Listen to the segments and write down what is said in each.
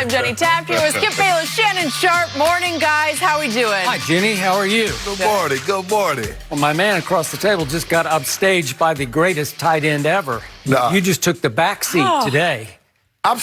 I'm Jenny Taft here with Skip Bayless, Shannon Sharp. Morning, guys. How we doing? Hi, Jenny. How are you? Good morning. Good morning. Well, my man across the table just got upstaged by the greatest tight end ever. Nah. You just took the back seat today.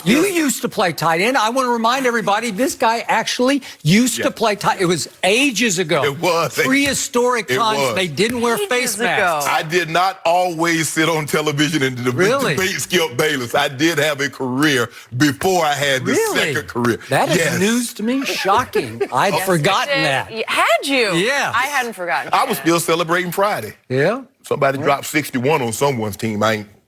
You used to play tight end. I want to remind everybody, this guy actually used to play tight. It was ages ago. It was. Prehistoric It times. was. They didn't wear face masks. I did not always sit on television and debate Skip Bayless. I did have a career before I had this second career. That is news to me. Shocking. I'd forgotten that. Had you? Yeah. I hadn't forgotten. I was still celebrating Friday. Yeah? Somebody dropped 61 on someone's team.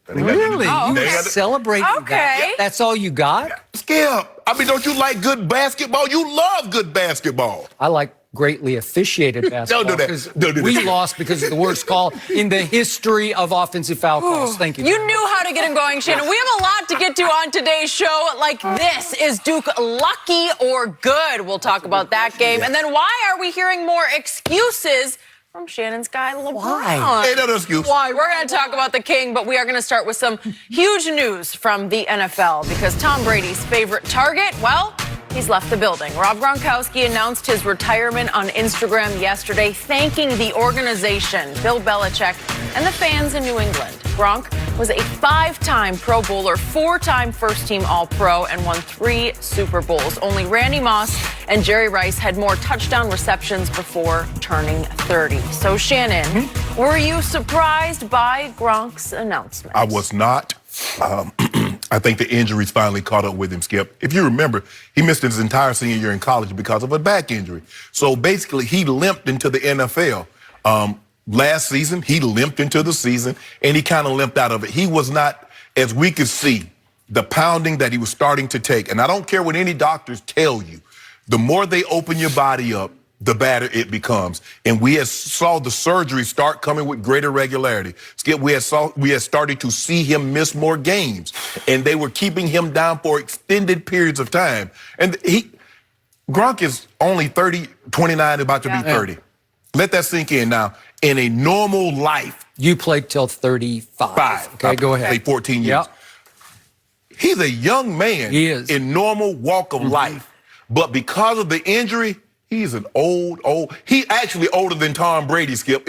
Really? Oh, You okay. celebrated that? That's all you got? Skip, I mean, don't you like good basketball? You love good basketball. I like greatly officiated basketball. Don't do that. Because Don't do we that. lost because of the worst call in the history of offensive foul calls. Thank you. You knew how to get him going, Shannon. We have a lot to get to on today's show. Like this, is Duke lucky or good? We'll talk about that game. And then why are we hearing more excuses from Shannon's guy, LeBron? Why? Ain't no excuse. Why? We're going to talk about the King, but we are going to start with some huge news from the NFL because Tom Brady's favorite target, well, he's left the building. Rob Gronkowski announced his retirement on Instagram yesterday, thanking the organization, Bill Belichick, and the fans in New England. Gronk was a 5-time Pro Bowler, 4-time first-team All-Pro, and won 3 Super Bowls. Only Randy Moss and Jerry Rice had more touchdown receptions before turning 30. So, Shannon, were you surprised by Gronk's announcement? I was not. I think the injuries finally caught up with him, Skip. If you remember, he missed his entire senior year in college because of a back injury. So basically, he limped into the NFL. Last season, he limped into the season, and he kind of limped out of it. He was not, as we could see, the pounding that he was starting to take. And I don't care what any doctors tell you. The more they open your body up, the badder it becomes. And we saw the surgery start coming with greater regularity. Skip, we had started to see him miss more games, and they were keeping him down for extended periods of time. And Gronk is only 29, about to be 30. Let that sink in now. In a normal life, You played till 35. Okay, go ahead. Played 14 years. Yep. He's a young man. He is. In normal walk of life. But because of the injury, he's an old. He actually older than Tom Brady, Skip.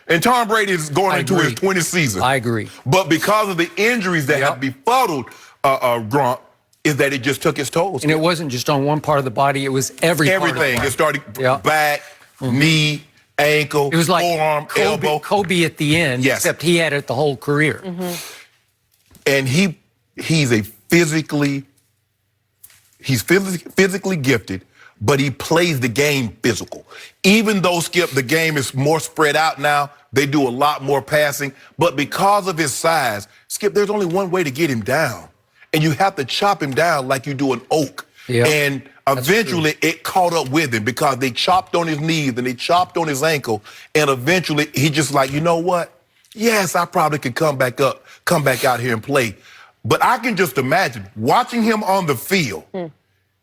And Tom Brady is going into his 20th season. I agree. But because of the injuries that have befuddled Gronk, is that it just took its toll. And it wasn't just on one part of the body, it was everything. Everything. It started back, knee, ankle, It was like forearm, elbow. Kobe at the end, except he had it the whole career. And he's physically gifted, but he plays the game physical. Even though, Skip, the game is more spread out now, they do a lot more passing, but because of his size, Skip, there's only one way to get him down, and you have to chop him down like you do an oak. And eventually it caught up with him because they chopped on his knees and they chopped on his ankle, and eventually he just like, you know what? Yes, I probably could come back out here and play. But I can just imagine watching him on the field.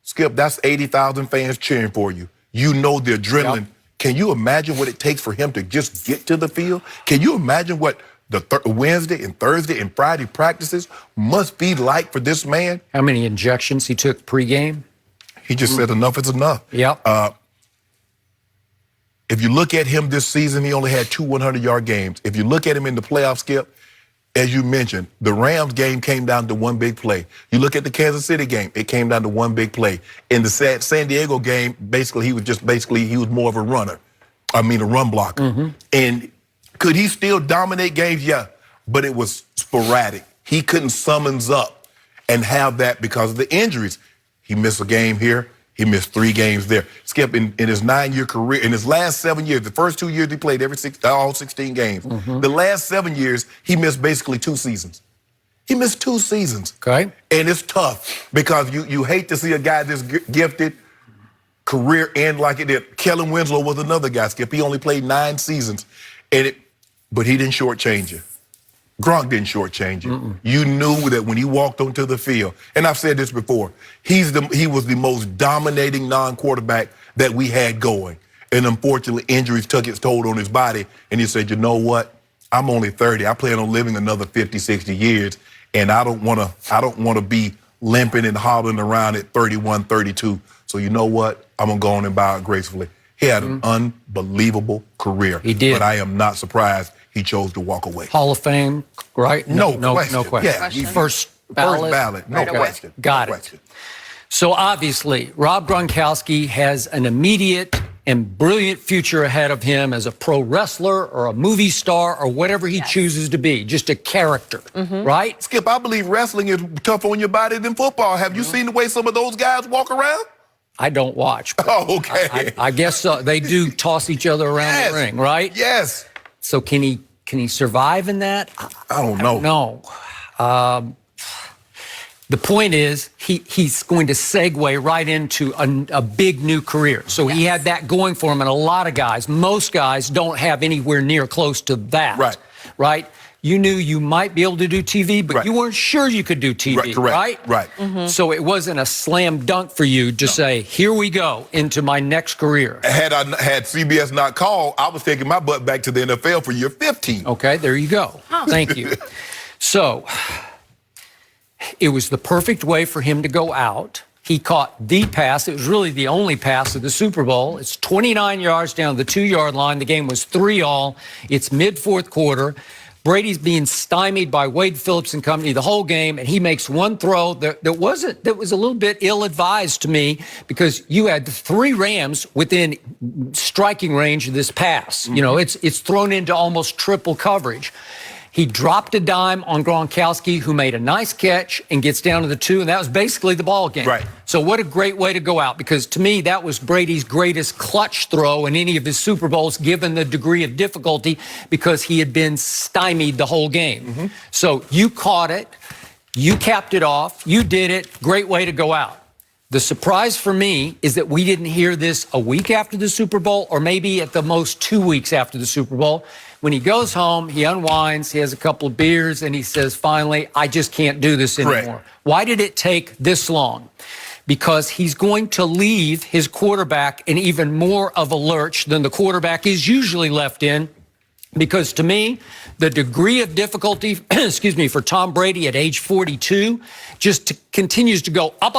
Skip, that's 80,000 fans cheering for you. You know the adrenaline. Can you imagine what it takes for him to just get to the field? Can you imagine what the Wednesday and Thursday and Friday practices must be like for this man? How many injections he took pregame? He just said enough is enough. If you look at him this season, he only had 2 100-yard games. If you look at him in the playoffs, Skip, as you mentioned, the Rams game came down to one big play. You look at the Kansas City game, it came down to one big play. In the San Diego game, he was more of a runner. I mean, a run blocker. And could he still dominate games? Yeah, but it was sporadic. He couldn't summons up and have that because of the injuries. He missed a game here. He missed 3 games there. Skip, in his 9-year career, in his last 7 years, the first 2 years he played all 16 games. The last 7 years, he missed basically 2 seasons. He missed 2 seasons. Okay. And it's tough because you hate to see a guy this gifted career end like it did. Kellen Winslow was another guy, Skip. He only played 9 seasons, but he didn't shortchange you. Gronk didn't shortchange you. You knew that when he walked onto the field, and I've said this before, he was the most dominating non-quarterback that we had going. And unfortunately, injuries took its toll on his body, and he said, you know what? I'm only 30. I plan on living another 50, 60 years, and I don't want to be limping and hobbling around at 31, 32. So you know what? I'm going to go on and bow out gracefully. He had an unbelievable career. He did. But I am not surprised he chose to walk away. Hall of Fame, right? No question. No question. Yeah, First First ballot. No question. Got no it. question. So obviously, Rob Gronkowski has an immediate and brilliant future ahead of him as a pro wrestler or a movie star or whatever he chooses to be, just a character, right? Skip, I believe wrestling is tougher on your body than football. Have you seen the way some of those guys walk around? I don't watch. Oh, okay. I guess they do toss each other around the ring, right? Yes. So can he survive in that? I don't know. No. The point is, he's going to segue right into a big new career. So he had that going for him, and a lot of guys, most guys, don't have anywhere near close to that. Right? You knew you might be able to do TV, but you weren't sure you could do TV, right? So it wasn't a slam dunk for you to say, here we go into my next career. Had CBS not called, I was taking my butt back to the NFL for year 15. Okay, there you go. Thank you. So it was the perfect way for him to go out. He caught the pass. It was really the only pass of the Super Bowl. It's 29 yards down the 2-yard line. The game was 3-all. It's mid-fourth quarter. Brady's being stymied by Wade Phillips and company the whole game, and he makes one throw that was a little bit ill-advised to me because you had 3 Rams within striking range of this pass. You know, it's thrown into almost triple coverage. He dropped a dime on Gronkowski, who made a nice catch and gets down to the 2, and that was basically the ball game. Right. So what a great way to go out, because to me, that was Brady's greatest clutch throw in any of his Super Bowls, given the degree of difficulty, because he had been stymied the whole game. So you caught it, you capped it off, you did it, great way to go out. The surprise for me is that we didn't hear this a week after the Super Bowl, or maybe at the most 2 weeks after the Super Bowl. When he goes home, he unwinds, he has a couple of beers, and he says, finally, I just can't do this anymore. Why did it take this long? Because he's going to leave his quarterback in even more of a lurch than the quarterback is usually left in. Because to me, the degree of difficulty, for Tom Brady at age 42 continues to go up,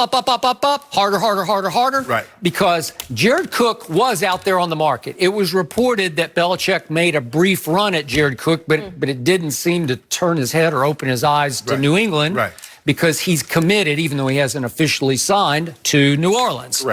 harder. Right. Because Jared Cook was out there on the market. It was reported that Belichick made a brief run at Jared Cook, but it didn't seem to turn his head or open his eyes to New England. Because he's committed, even though he hasn't officially signed, to New Orleans.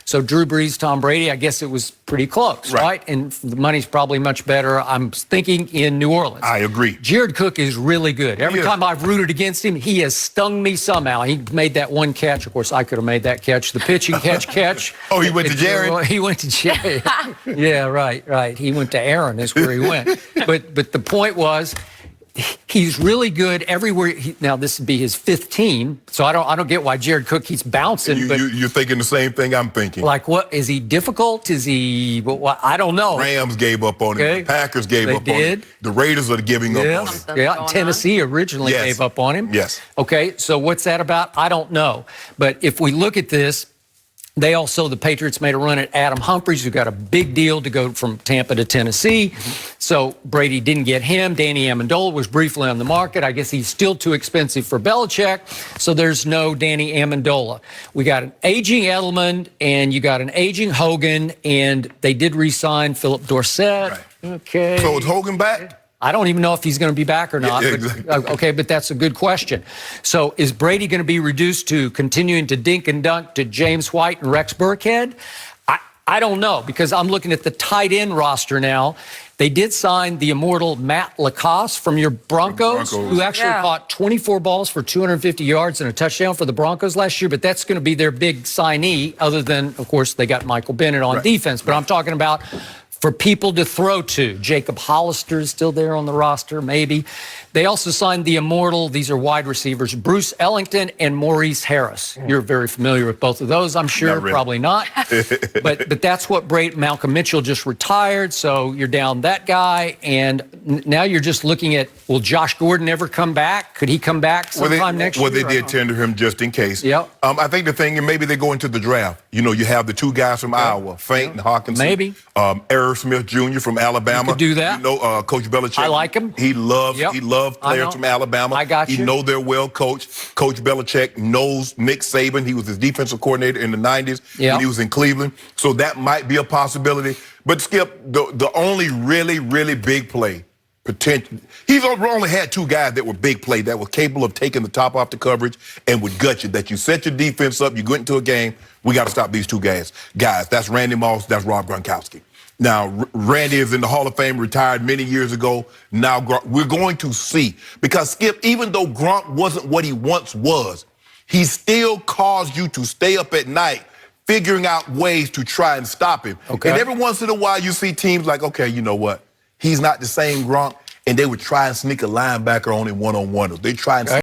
So Drew Brees, Tom Brady, I guess it was pretty close, right? And the money's probably much better, I'm thinking, in New Orleans. I agree. Jared Cook is really good. Every time I've rooted against him, he has stung me somehow. He made that one catch. Of course, I could have made that catch. The pitching catch. Oh, he went to Jared? He went to Jared. Yeah, right. He went to Aaron is where he went. But the point was, he's really good everywhere. Now, this would be his 5th team, so I don't get why Jared Cook keeps bouncing. You're thinking the same thing I'm thinking. Like, what is he difficult? Is he? Well, I don't know. Rams gave up on him. The Packers gave up on him. The Raiders are giving up on him. Yeah, Tennessee originally gave up on him. Okay, so what's that about? I don't know. But if we look at this, the Patriots made a run at Adam Humphries, who got a big deal to go from Tampa to Tennessee. So Brady didn't get him. Danny Amendola was briefly on the market. I guess he's still too expensive for Belichick, so there's no Danny Amendola. We got an aging Edelman, and you got an aging Hogan, and they did re-sign Philip Dorsett. Okay. So is Hogan back? I don't even know if he's going to be back or not. But that's a good question. So is Brady going to be reduced to continuing to dink and dunk to James White and Rex Burkhead? I don't know, because I'm looking at the tight end roster now. They did sign the immortal Matt Lacoste from your Broncos, who actually caught 24 balls for 250 yards and a touchdown for the Broncos last year, but that's going to be their big signee, other than, of course, they got Michael Bennett on defense. But I'm talking about for people to throw to. Jacob Hollister is still there on the roster, maybe. They also signed the immortal, these are wide receivers, Bruce Ellington and Maurice Harris. You're very familiar with both of those, I'm sure. Not really. Probably not. but that's what Malcolm Mitchell just retired, so you're down that guy, and now you're just looking at, will Josh Gordon ever come back? Could he come back sometime next year? Well, they did tender him just in case. I think the thing, and maybe they go into the draft. You know, you have the 2 guys from Iowa, Fant and Hawkinson. Maybe. Aaron Irv Smith Jr. from Alabama. You could do that. You know, Coach Belichick. I like him. He loves Yep. players from Alabama. I got you. He know they're well coached. Coach Belichick knows Nick Saban. He was his defensive coordinator in the 90s when he was in Cleveland. So that might be a possibility. But Skip, the only really big play, potential. He's only had two guys that were big play, that were capable of taking the top off the coverage and would gut you. That you set your defense up, you go into a game, we got to stop these two guys. That's Randy Moss, that's Rob Gronkowski. Now, Randy is in the Hall of Fame, retired many years ago. Now, we're going to see. Because, Skip, even though Gronk wasn't what he once was, he still caused you to stay up at night figuring out ways to try and stop him. Okay. And every once in a while, you see teams like, okay, you know what? He's not the same Gronk, and they would try and sneak a linebacker on him one-on-one. They try and